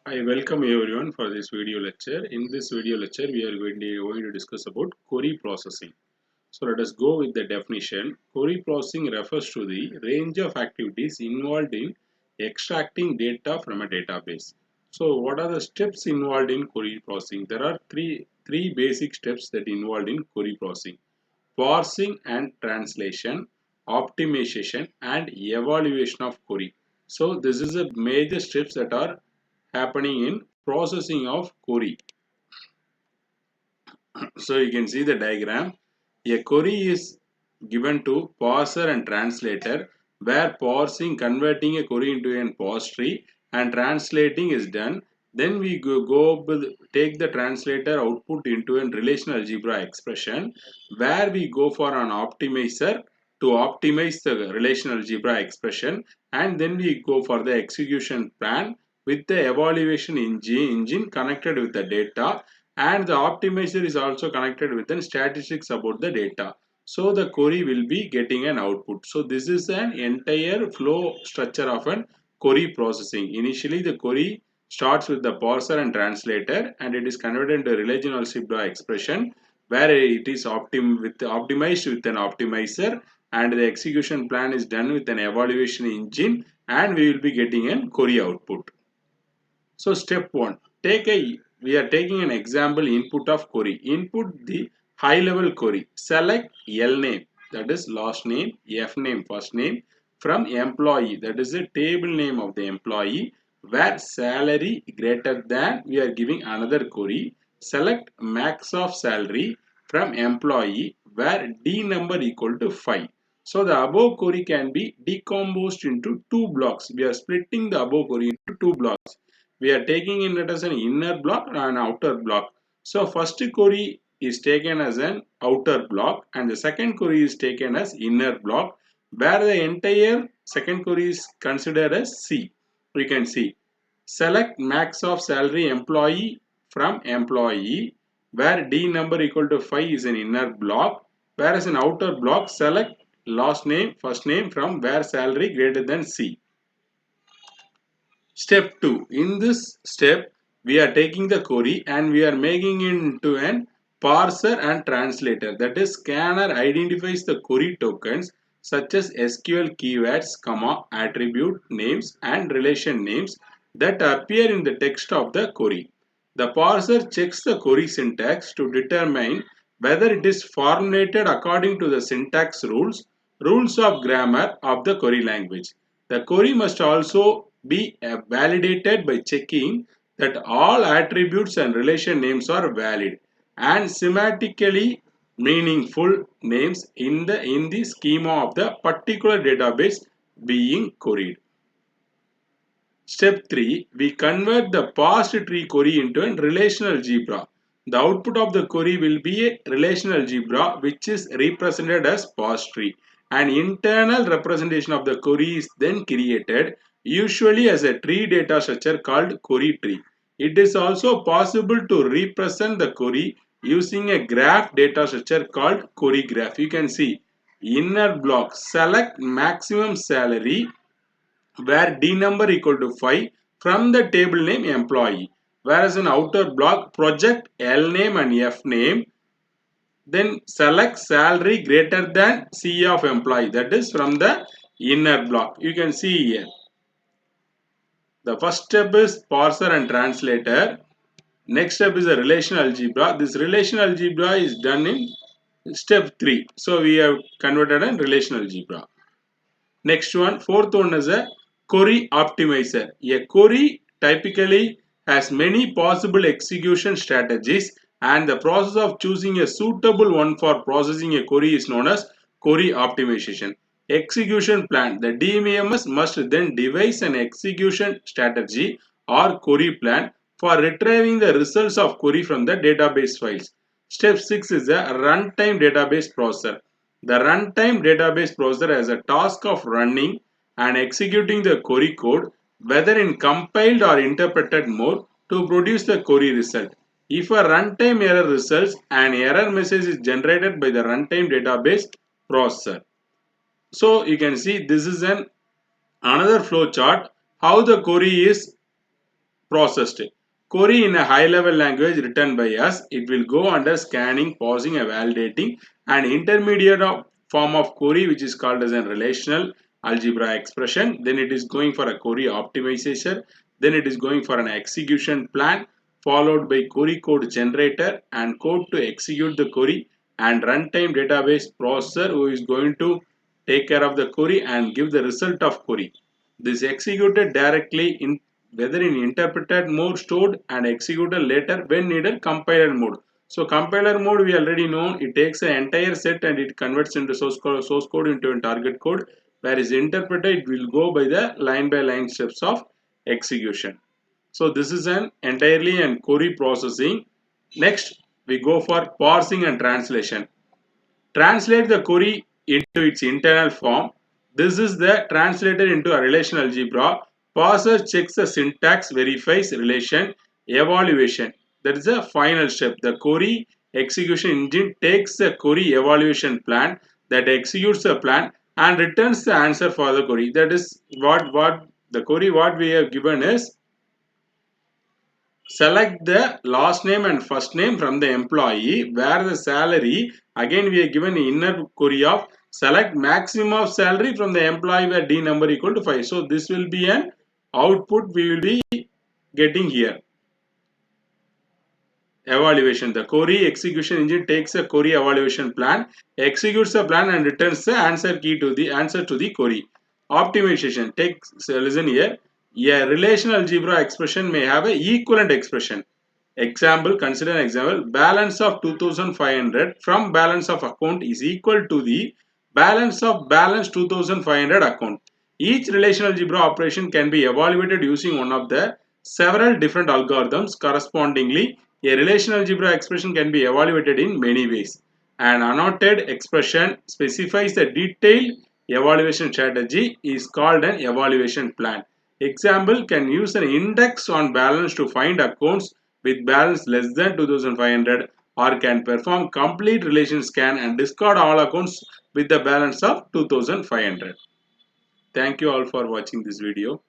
I welcome everyone for this video lecture. In this video lecture, we are going to discuss about query processing. So let us go with the definition. Query processing refers to the range of activities involved in extracting data from a database. So what are the steps involved in query processing? There are three basic steps that involved in query processing: parsing and translation, optimization, and evaluation of query. So this is a major steps that are happening in processing of query. So you can see the diagram. A query is given to parser and translator, where parsing, converting a query into an parse tree, and translating is done. Then we take the translator output into a relational algebra expression, where we go for an optimizer to optimize the relational algebra expression, and then we go for the execution plan with the evaluation engine connected with the data, and the optimizer is also connected with the statistics about the data. So the query will be getting an output. So this is an entire flow structure of an query processing. Initially the query starts with the parser and translator, and it is converted into a relational algebra expression where it is optimized with an optimizer, and the execution plan is done with an evaluation engine, and we will be getting a query output. So step 1, we are taking an example input of query. Input the high level query. Select L name, that is last name, F name, first name, from employee, that is the table name of the employee, where salary greater than, we are giving another query. Select max of salary from employee, where D number equal to 5. So the above query can be decomposed into two blocks. We are splitting the above query into two blocks. We are taking it as an inner block and an outer block. So first query is taken as an outer block, and the second query is taken as inner block, where the entire second query is considered as C. We can see select max of salary employee from employee, where D number equal to 5 is an inner block, whereas in outer block select last name, first name from where salary greater than C. Step 2. In this step, we are taking the query and we are making it into an parser and translator. That is, scanner identifies the query tokens such as SQL keywords, comma, attribute names and relation names that appear in the text of the query. The parser checks the query syntax to determine whether it is formulated according to the syntax rules of grammar of the query language. The query must also be validated by checking that all attributes and relation names are valid and semantically meaningful names in the schema of the particular database being queried. Step 3. We convert the parsed tree query into a relational algebra. The output of the query will be a relational algebra which is represented as parsed tree. An internal representation of the query is then created, usually as a tree data structure called query tree. It is also possible to represent the query using a graph data structure called query graph. You can see inner block select maximum salary, where D number equal to 5 from the table name employee, whereas in outer block project L name and F name, then select salary greater than C of employee, that is from the inner block. You can see here the first step is parser and translator. Next step is a relational algebra. This relational algebra is done in step 3. So we have converted a relational algebra. Next one, fourth one is a query optimizer. A query typically has many possible execution strategies, and the process of choosing a suitable one for processing a query is known as query optimization. Execution plan. The DBMS must then devise an execution strategy or query plan for retrieving the results of query from the database files. Step 6 is a runtime database processor. The runtime database processor has a task of running and executing the query code, whether in compiled or interpreted mode, to produce the query result. If a runtime error results, an error message is generated by the runtime database processor. So you can see this is another flow chart how the query is processed. Query in a high-level language written by us, it will go under scanning, pausing and validating. An intermediate form of query which is called as a relational algebra expression. Then it is going for a query optimization. Then it is going for an execution plan followed by query code generator and code to execute the query and runtime database processor who is going to take care of the query and give the result of query. This executed directly in whether in interpreted mode stored and executed later when needed compiler mode. So compiler mode we already know it takes an entire set and it converts into source code into a target code, whereas interpreted it will go by the line by line steps of execution. So this is an entirely and query processing. Next we go for parsing and translation. Translate the query into its internal form. This is the translated into a relational algebra. Parser checks the syntax, verifies relation, evaluation. That is the final step. The query execution engine takes the query evaluation plan that executes the plan and returns the answer for the query. That is what the query what we have given is select the last name and first name from the employee where the salary again we are given inner query of select maximum of salary from the employee where D number equal to 5. So this will be an output we will be getting here. Evaluation. The query execution engine takes a query evaluation plan, executes the plan and returns the answer key to the answer to the query. Optimization. Listen here. A relational algebra expression may have an equivalent expression. Example, consider an example. Balance of 2500 from balance of account is equal to the balance of balance 2500 account. Each relational algebra operation can be evaluated using one of the several different algorithms. Correspondingly, a relational algebra expression can be evaluated in many ways. An annotated expression specifies the detailed evaluation strategy is called an evaluation plan. Example, can use an index on balance to find accounts with balance less than 2500 or can perform complete relation scan and discard all accounts with the balance of 2500. Thank you all for watching this video.